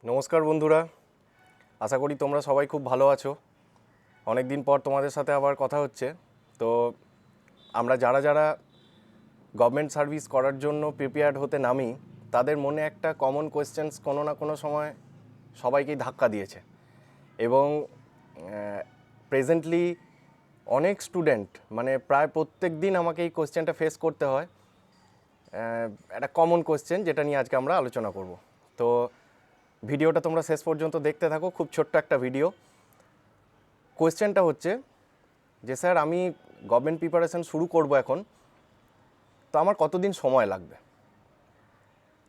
নমস্কার বন্ধুরা, আশা করি তোমরা সবাই খুব ভালো আছো। অনেক দিন পর তোমাদের সাথে আবার কথা হচ্ছে। তো আমরা যারা যারা গভর্নমেন্ট সার্ভিস করার জন্য প্রিপেয়ার্ড হতে নামি, তাদের মনে একটা কমন কোয়েশ্চেন্স কোনো না কোনো সময় সবাইকেই ধাক্কা দিয়েছে। এবং প্রেজেন্টলি অনেক স্টুডেন্ট, মানে প্রায় প্রত্যেক দিন আমাকে এই কোয়েশ্চেনটা ফেস করতে হয়। একটা কমন কোয়েশ্চেন যেটা নিয়ে আজকে আমরা আলোচনা করব। তো ভিডিওটা তোমরা শেষ পর্যন্ত দেখতে থাকো, খুব ছোট্ট একটা ভিডিও। কোয়েশ্চেনটা হচ্ছে যে স্যার, আমি গভর্নমেন্ট প্রিপারেশন শুরু করব এখন, তো আমার কতদিন সময় লাগবে?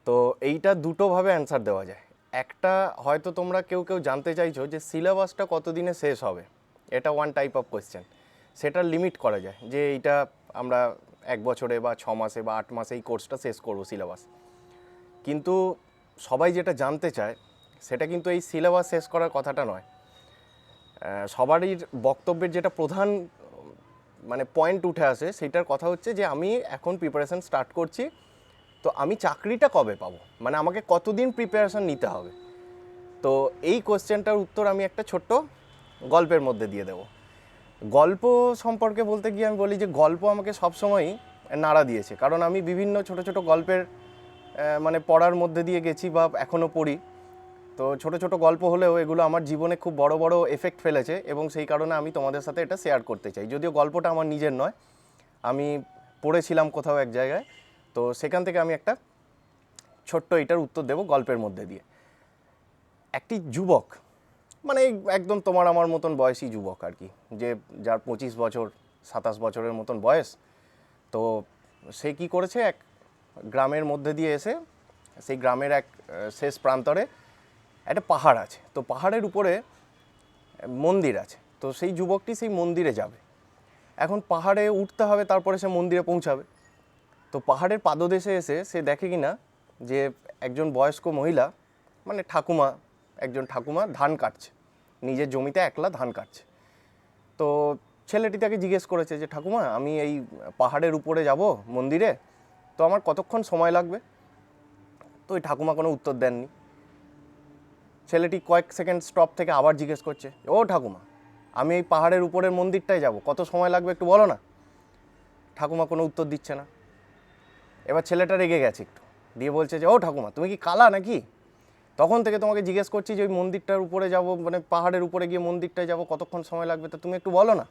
তো এইটা দুটোভাবে অ্যান্সার দেওয়া যায়। একটা, হয়তো তোমরা কেউ কেউ জানতে চাইছো যে সিলেবাসটা কতদিনে শেষ হবে, এটা ওয়ান টাইপ অফ কোয়েশ্চেন। সেটার লিমিট করা যায় যে এইটা আমরা 1 বছরে বা 6 মাসে বা 8 মাসে এই কোর্সটা শেষ করব সিলেবাস। কিন্তু সবাই যেটা জানতে চায় সেটা কিন্তু এই সিলেবাস শেষ করার কথাটা নয়। সবারই বক্তব্যের যেটা প্রধান মানে পয়েন্ট উঠে আসে, সেটার কথা হচ্ছে যে আমি এখন প্রিপারেশান স্টার্ট করছি, তো আমি চাকরিটা কবে পাবো, মানে আমাকে কতদিন প্রিপারেশান নিতে হবে। তো এই কোয়েশ্চেনটার উত্তর আমি একটা ছোট্ট গল্পের মধ্যে দিয়ে দেবো। গল্প সম্পর্কে বলতে গিয়ে আমি বলি যে গল্প আমাকে সবসময়ই নাড়া দিয়েছে, কারণ আমি বিভিন্ন ছোট ছোট গল্পের মানে পড়ার মধ্যে দিয়ে গেছি বা এখনও পড়ি। তো ছোট ছোট গল্প হলেও এগুলো আমার জীবনে খুব বড় বড় এফেক্ট ফেলেছে, এবং সেই কারণে আমি তোমাদের সাথে এটা শেয়ার করতে চাই। যদিও গল্পটা আমার নিজের নয়, আমি পড়েছিলাম কোথাও এক জায়গায়, তো সেখান থেকে আমি একটা ছোট্ট এটার উত্তর দেব গল্পের মধ্যে দিয়ে। একটি যুবক, মানে একদম তোমার আমার মতন বয়সী যুবক আর কি, যে যার 25 বছর 27 বছরের মতন বয়স। তো সে কি করেছে, এক গ্রামের মধ্যে দিয়ে এসে সেই গ্রামের এক শেষ প্রান্তরে একটা পাহাড় আছে। তো পাহাড়ের উপরে মন্দির আছে। তো সেই যুবকটি সেই মন্দিরে যাবে। এখন পাহাড়ে উঠতে হবে, তারপরে সে মন্দিরে পৌঁছাবে। তো পাহাড়ের পাদদেশে এসে সে দেখে কিনা যে একজন বয়স্ক মহিলা, মানে ঠাকুমা, একজন ঠাকুমা ধান কাটছে, নিজের জমিতে একলা ধান কাটছে। তো ছেলেটি তাকে জিজ্ঞেস করেছে যে ঠাকুমা, আমি এই পাহাড়ের উপরে যাব মন্দিরে, তো আমার কতক্ষণ সময় লাগবে? তো ওই ঠাকুমা কোনো উত্তর দেননি। ছেলেটি কয়েক সেকেন্ড স্টপ থেকে আবার জিজ্ঞেস করছে, ও ঠাকুমা, আমি এই পাহাড়ের উপরের মন্দিরটায় যাব, কত সময় লাগবে একটু বলো না? ঠাকুমা কোনো উত্তর দিচ্ছে না। এবার ছেলেটা রেগে গেছে একটু, দিয়ে বলছে যে ও ঠাকুমা, তুমি কি কালা নাকি? তখন থেকে তোমাকে জিজ্ঞেস করছি যে ওই মন্দিরটার উপরে যাব, মানে পাহাড়ের উপরে গিয়ে মন্দিরটায় যাব, কতক্ষণ সময় লাগবে, তো তুমি একটু বলো না।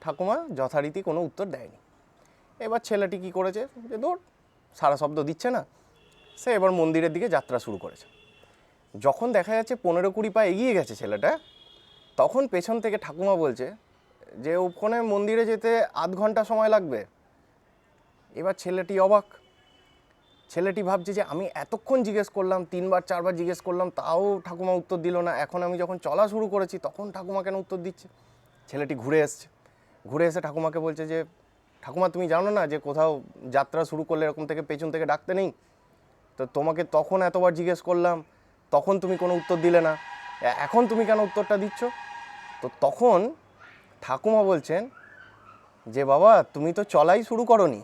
ঠাকুমা যথারীতি কোনো উত্তর দেয়নি। এবার ছেলেটি কি করেছে, যে দূর, সারা শব্দ দিচ্ছে না, সে এবার মন্দিরের দিকে যাত্রা শুরু করেছে। যখন দেখা যাচ্ছে 15-20 পা এগিয়ে গেছে ছেলেটা, তখন পেছন থেকে ঠাকুমা বলছে যে ওখানে মন্দিরে যেতে আধ ঘন্টা সময় লাগবে। এবার ছেলেটি অবাক। ছেলেটি ভাবছে যে আমি এতক্ষণ জিজ্ঞেস করলাম, 3বার 4বার জিজ্ঞেস করলাম, তাও ঠাকুমা উত্তর দিল না। এখন আমি যখন চলা শুরু করেছি তখন ঠাকুমা কেন উত্তর দিচ্ছে? ছেলেটি ঘুরে এসছে। ঘুরে এসে ঠাকুমাকে বলছে যে ঠাকুমা, তুমি জানো না যে কোথাও যাত্রা শুরু করলে এরকম থেকে পেছন থেকে ডাকতে নেই? তো তোমাকে তখন এতবার জিজ্ঞেস করলাম, তখন তুমি কোনো উত্তর দিলে না, এখন তুমি কেন উত্তরটা দিচ্ছ? তো তখন ঠাকুমা বলছেন যে বাবা, তুমি তো চলাই শুরু করোনি,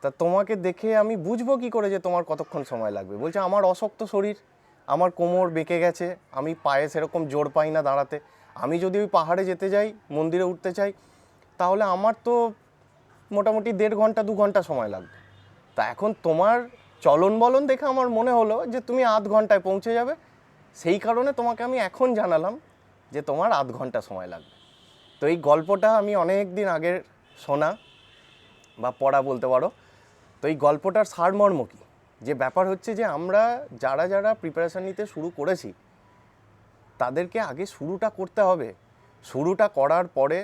তা তোমাকে দেখে আমি বুঝবো কি করে যে তোমার কতক্ষণ সময় লাগবে? বলছে আমার অশক্ত শরীর, আমার কোমর বেঁকে গেছে, আমি পায়ে সেরকম জোর পাই না দাঁড়াতে। আমি যদি ওই পাহাড়ে যেতে যাই, মন্দিরে উঠতে চাই, তাহলে আমার তো মোটামুটি 1.5 ঘন্টা 2 ঘন্টা সময় লাগবে। তা এখন তোমার চলন বলন দেখে আমার মনে হলো যে তুমি আধ ঘন্টায় পৌঁছে যাবে, সেই কারণে তোমাকে আমি এখন জানালাম যে তোমার আধ ঘন্টা সময় লাগবে। তো এই গল্পটা আমি অনেক দিন আগের শোনা বা পড়া বলতে পারো। তো এই গল্পটার সারমর্ম কী, যে ব্যাপার হচ্ছে যে আমরা যারা যারা প্রিপারেশান নিতে শুরু করেছি, তাদেরকে আগে শুরুটা করতে হবে। শুরুটা করার পরে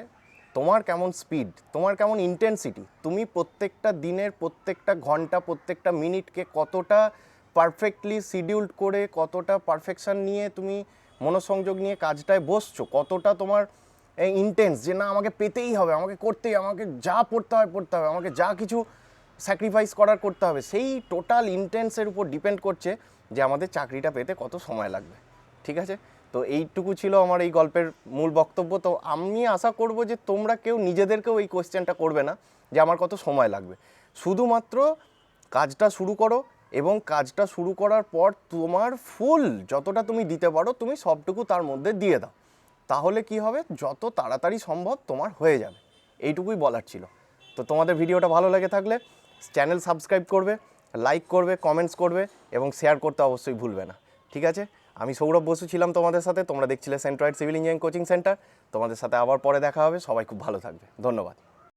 তোমার কেমন স্পিড, তোমার কেমন ইন্টেন্সিটি, তুমি প্রত্যেকটা দিনের প্রত্যেকটা ঘন্টা প্রত্যেকটা মিনিটকে কতটা পারফেক্টলি শিডিউল্ড করে, কতটা পারফেকশান নিয়ে তুমি মনোসংযোগ নিয়ে কাজটায় বসছো, কতটা তোমার ইন্টেন্স যে না আমাকে পেতেই হবে, আমাকে করতেই, আমাকে যা পড়তে হয় পড়তে হবে, আমাকে যা কিছু স্যাক্রিফাইস করার করতে হবে, সেই টোটাল ইন্টেন্সের উপর ডিপেন্ড করছে যে আমাদের চাকরিটা পেতে কত সময় লাগবে। ঠিক আছে? তো এইটুকু ছিল আমার এই গল্পের মূল বক্তব্য। তো আমি আশা করব যে তোমরা কেউ নিজেদেরকেও এই কোয়েশ্চেনটা করবে না যে আমার কত সময় লাগবে। শুধুমাত্র কাজটা শুরু করো, এবং কাজটা শুরু করার পর তোমার ফুল যতটা তুমি দিতে পারো তুমি সবটুকু তার মধ্যে দিয়ে দাও, তাহলে কি হবে, যত তাড়াতাড়ি সম্ভব তোমার হয়ে যাবে। এইটুকুই বলার ছিল। তো তোমাদের ভিডিওটা ভালো লেগে থাকলে চ্যানেল সাবস্ক্রাইব করবে, লাইক করবে, কমেন্টস করবে এবং শেয়ার করতে অবশ্যই ভুলবে না। ঠিক আছে, আমি সৌরভ বসু ছিলাম তোমাদের সাথে, তোমরা দেখছিলে Centroid civil engineering coaching centre. তোমাদের সাথে আবার পরে দেখা হবে, সবাই খুব ভালো থাকবে, ধন্যবাদ।